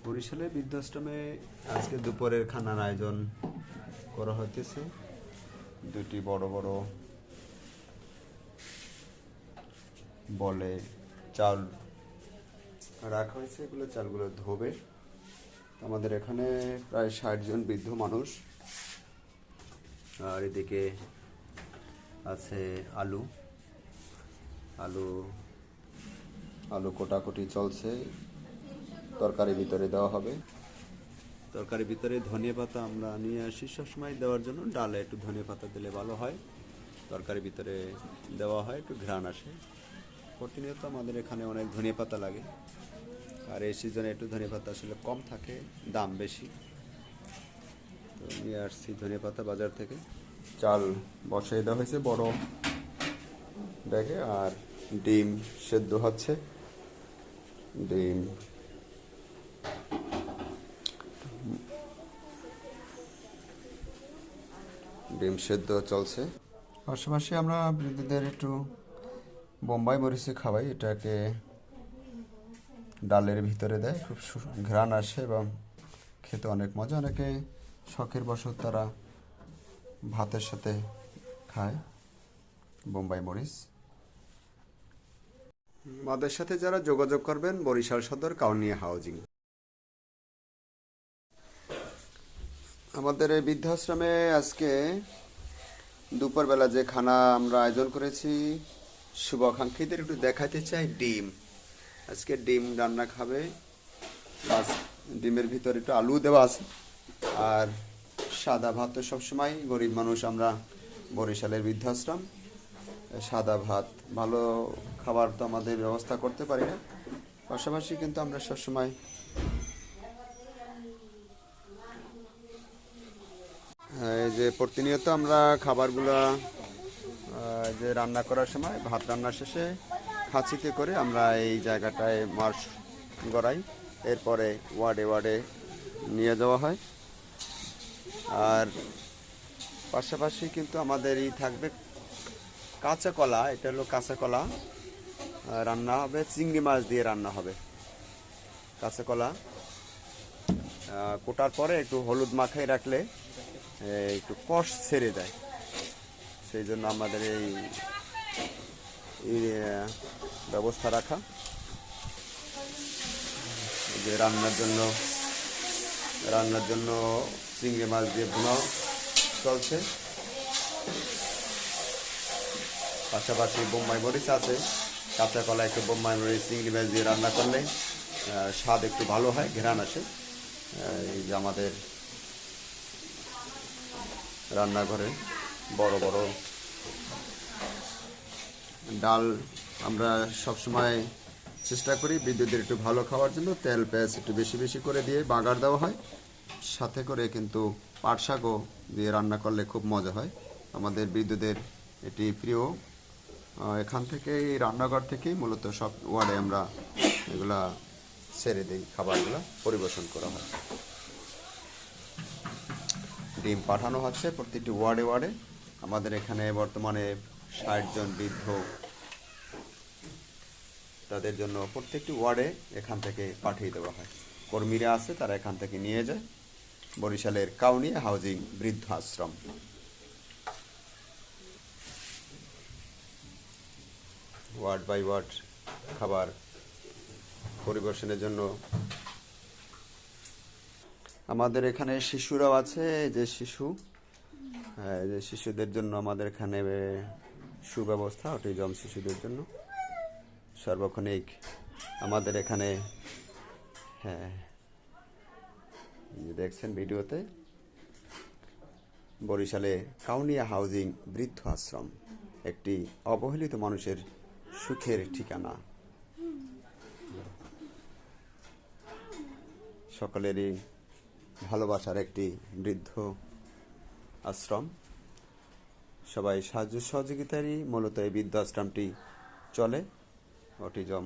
বরিশালে বৃদ্ধাশ্রমে আজকে দুপুরের খানার আয়োজন করা হইতেছে। দুটি বড় বড় বলে চাল রাখা হয়েছে, এগুলো চালগুলো ধোবে। আমাদের এখানে প্রায় ৬০ জন বৃদ্ধ মানুষ। আর এদিকে আছে আলু আলু আলু কোটাকুটি চলছে, তরকারির ভিতরে দেওয়া হবে। তরকারির ভিতরে ধনিয়া পাতা আমরা নিয়ে আসি সবসময় দেওয়ার জন্য। ডালে একটু ধনিয়া পাতা দিলে ভালো হয়, তরকারির ভিতরে দেওয়া হয়, একটু ঘ্রাণ আসে। প্রতিনিয়ত আমাদের এখানে অনেক ধনিয়া পাতা লাগে, আর এই সিজনে একটু ধনিয়া পাতা আসলে কম থাকে, দাম বেশি। তো নিয়ে আসছি ধনিয়া পাতা বাজার থেকে। চাল বসাই দেওয়া হয়েছে বড় ব্যাগে, আর ডিম সেদ্ধ হচ্ছে। ডিম ডিম সেদ্ধ চলছে। পাশাপাশি আমরা বৃদ্ধদের একটু বোম্বাই মরিচে খাওয়াই। এটাকে ডালের ভিতরে দেয়, খুব ঘ্রাণ আসে এবং খেতে অনেক মজা। অনেকে শখের বশত তারা ভাতের সাথে খায় বোম্বাই মরিচ। আমাদের সাথে যারা যোগাযোগ করবেন, বরিশাল সদর কাউনিয়া হাউজিং। আমাদের এই বৃদ্ধাশ্রমে আজকে দুপুরবেলা যে খানা আমরা আয়োজন করেছি, শুভাকাঙ্ক্ষীদের একটু দেখাতে চাই। ডিম, আজকে ডিম রান্না খাবে, প্লাস ডিমের ভিতরে একটু আলু দেওয়া আছে। আর সাদা ভাত তো সবসময় গরিব মানুষ, আমরা বরিশালের বৃদ্ধাশ্রম, সাদা ভাত ভালো খাবার তো আমাদের ব্যবস্থা করতে পারি না। পাশাপাশি কিন্তু আমরা সবসময় এই যে প্রতিনিয়ত আমরা খাবারগুলো যে রান্না করার সময়, ভাত রান্নার শেষে খাঁচিতে করে আমরা এই জায়গাটায় মার্শ গড়াই। এরপরে ওয়ার্ডে ওয়ার্ডে নিয়ে যাওয়া হয়। আর পাশাপাশি কিন্তু আমাদের এই থাকবে কাঁচা কলা। এটা হলো কাঁচা কলা, রান্না হবে চিংড়ি মাছ দিয়ে রান্না হবে। কাঁচা কলা কোটার পরে একটু হলুদ মাখাই রাখলে একটু কষ ছেড়ে দেয়, সেই জন্য আমাদের এই ব্যবস্থা রাখা। যে রান্নার জন্য চিংড়ি মাছ দিয়ে ভুনা চলছে। পাশাপাশি বোম্বাই মরিচ আছে, কাঁচা কলা একটু বোম্বাই মরিচ চিংড়ি মাছ দিয়ে রান্না করলে স্বাদ একটু ভালো হয়, ঘ্রাণ আসে। এই যে আমাদের রান্নাঘরে বড় বড় ডাল আমরা সবসময় চেষ্টা করি বিদ্যুতের একটু ভালো খাওয়ার জন্য। তেল পেঁয়াজ একটু বেশি বেশি করে দিয়ে বাগার দেওয়া হয়, সাথে করে কিন্তু পাট শাকও দিয়ে রান্না করলে খুব মজা হয়। আমাদের বিদ্যুতের এটি প্রিয়। এখান থেকে এই রান্নাঘর থেকেই মূলত সব ওয়ার্ডে আমরা এগুলা ছেড়ে দিই, খাবারগুলো পরিবেশন করা হয়। ডিম পাঠানো হচ্ছে প্রত্যেকটি ওয়ার্ডে ওয়ার্ডে। আমাদের এখানে বর্তমানে ৬০ জন বৃদ্ধ, তাদের জন্য প্রত্যেকটি ওয়ার্ডে এখান থেকে পাঠিয়ে দেওয়া হয়। কর্মীরা আছে, তারা এখান থেকে নিয়ে যায়। বরিশালের কাউনিয়া হাউজিং বৃদ্ধাশ্রম। ওয়ার্ড বাই ওয়ার্ড খাবার পরিবেশনের জন্য আমাদের এখানে শিশুরাও আছে। যে শিশুদের জন্য আমাদের এখানে সুব্যবস্থা, অটিজম শিশুদের জন্য সার্বক্ষণিক আমাদের এখানে, হ্যাঁ দেখছেন ভিডিওতে, বরিশালে কাউনিয়া হাউজিং বৃদ্ধ আশ্রম একটি অবহেলিত মানুষের সুখের ঠিকানা। সকলেরই ভালোবাসার একটি বৃদ্ধ আশ্রম। সবাই সাহায্য সহযোগিতারই মূলত এই বৃদ্ধ আশ্রমটি চলে। অটিজম,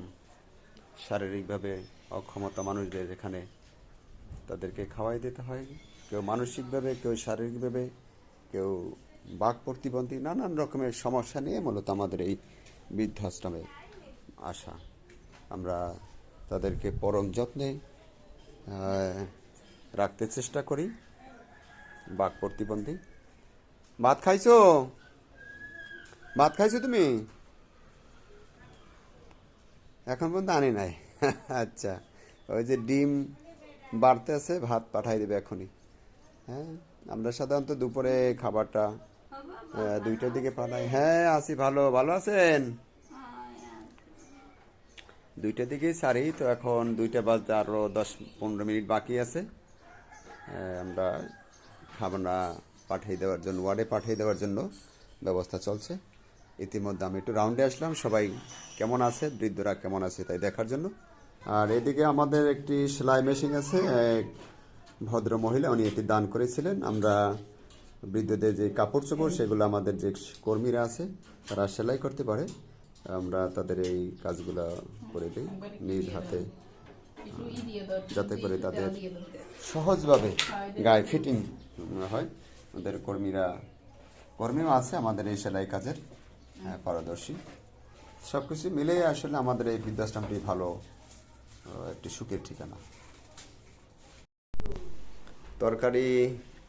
শারীরিকভাবে অক্ষমতা মানুষদের এখানে তাদেরকে খাওয়াই দিতে হয়। কেউ মানসিকভাবে, কেউ শারীরিকভাবে, কেউ বাক প্রতিবন্ধী, নানান রকমের সমস্যা নিয়ে মূলত আমাদের এই বৃদ্ধাশ্রমে আসা। আমরা তাদেরকে পরম যত্নে রাখতে চেষ্টা করি। বাক প্রতিবন্ধী। ভাত খাইছো? ভাত খাইছো তুমি? এখন পর্যন্ত আনি নাই। আচ্ছা, ওই যে ডিম বাড়তে আছে, ভাত পাঠাই দেবে এখনই। হ্যাঁ, আমরা সাধারণত দুপুরে খাবারটা 2টার দিকে পাঠাই। হ্যাঁ আছি, ভালো। ভালো আছেন? 2টার দিকেই সারি তো, এখন 2টা বাজতে আরো 10-15 মিনিট বাকি আছে। আমরা খাবারটা পাঠিয়ে দেওয়ার জন্য, ওয়ার্ডে পাঠিয়ে দেওয়ার জন্য ব্যবস্থা চলছে। ইতিমধ্যে আমি একটু রাউন্ডে আসলাম, সবাই কেমন আছে, বৃদ্ধরা কেমন আছে তাই দেখার জন্য। আর এদিকে আমাদের একটি সেলাই মেশিন আছে, এক ভদ্র মহিলা উনি এটি দান করেছিলেন। আমরা বৃদ্ধদের যে কাপড় চোপড় সেগুলো আমাদের যে কর্মীরা আছে তারা সেলাই করতে পারে, আমরা তাদের এই কাজগুলো করে দিই নিজ হাতে, যাতে করে তাদের সহজভাবে গায়ে ফিটিং হয়। আমাদের কর্মীও আছে আমাদের এই সেলাই কাজের পারদর্শী। সব কিছু মিলে আসলে আমাদের এই বৃদ্ধাশ্রমটি ভালো একটি সুখের ঠিকানা। তরকারি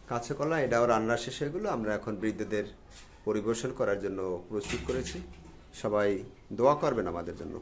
কাঁচা কলা এটাও রান্না শেষ হয়ে গেলো। আমরা এখন বৃদ্ধদের পরিবেশন করার জন্য প্রস্তুত করেছি। সবাই দোয়া করবেন আমাদের জন্য।